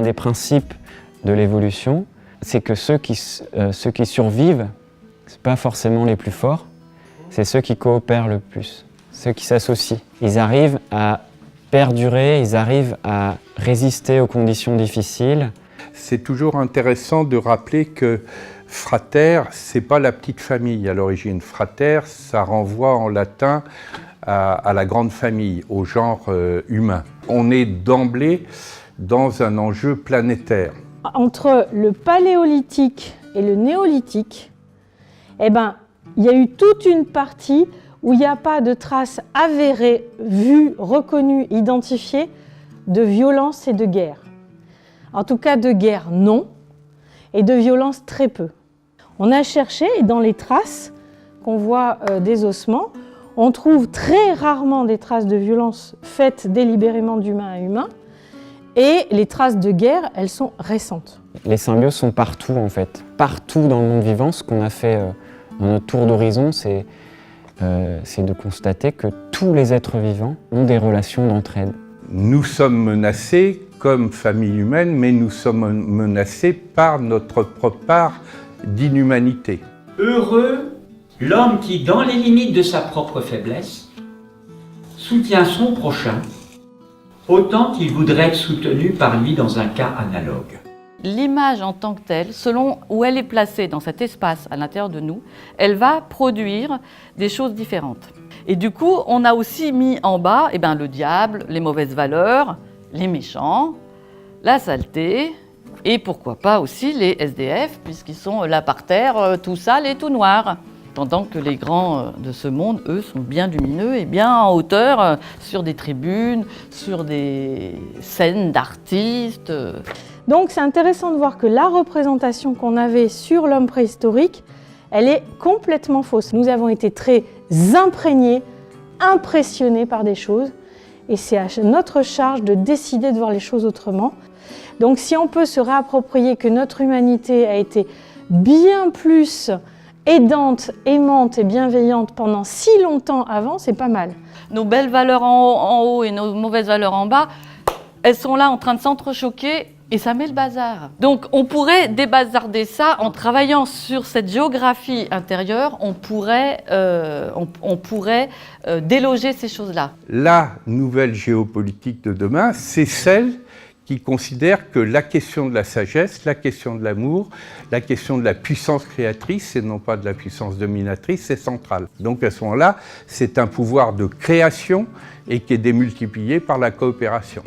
un des principes de l'évolution, c'est que ceux qui survivent, ce n'est pas forcément les plus forts, c'est ceux qui coopèrent le plus, ceux qui s'associent. Ils arrivent à perdurer, ils arrivent à résister aux conditions difficiles. C'est toujours intéressant de rappeler que frater, ce n'est pas la petite famille à l'origine. Frater, ça renvoie en latin à la grande famille, au genre humain. On est d'emblée dans un enjeu planétaire. Entre le paléolithique et le néolithique, il y a eu toute une partie où il n'y a pas de traces avérées, vues, reconnues, identifiées de violence et de guerre. En tout cas, de guerre, non, et de violence, très peu. On a cherché, et dans les traces qu'on voit des ossements, on trouve très rarement des traces de violence faites délibérément d'humain à humain, et les traces de guerre, elles sont récentes. Les symbioses sont partout, en fait. Partout dans le monde vivant, ce qu'on a fait dans notre tour d'horizon, c'est de constater que tous les êtres vivants ont des relations d'entraide. Nous sommes menacés comme famille humaine, mais nous sommes menacés par notre propre part d'inhumanité. Heureux l'homme qui, dans les limites de sa propre faiblesse, soutient son prochain autant qu'il voudrait être soutenu par lui dans un cas analogue. L'image en tant que telle, selon où elle est placée dans cet espace à l'intérieur de nous, elle va produire des choses différentes. Et du coup, on a aussi mis en bas le diable, les mauvaises valeurs, les méchants, la saleté, et pourquoi pas aussi les SDF, puisqu'ils sont là par terre, tout sales et tout noirs. Pendant que les grands de ce monde, eux, sont bien lumineux et bien en hauteur, sur des tribunes, sur des scènes d'artistes. Donc c'est intéressant de voir que la représentation qu'on avait sur l'homme préhistorique, elle est complètement fausse. Nous avons été très imprégnés, impressionnés par des choses, et c'est à notre charge de décider de voir les choses autrement. Donc si on peut se réapproprier que notre humanité a été bien plus aidante, aimante et bienveillante pendant si longtemps avant, c'est pas mal. Nos belles valeurs en haut et nos mauvaises valeurs en bas, elles sont là en train de s'entrechoquer et ça met le bazar. Donc on pourrait débazarder ça en travaillant sur cette géographie intérieure, on pourrait déloger ces choses-là. La nouvelle géopolitique de demain, c'est celle qui considère que la question de la sagesse, la question de l'amour, la question de la puissance créatrice et non pas de la puissance dominatrice, c'est central. Donc à ce moment-là, c'est un pouvoir de création et qui est démultiplié par la coopération.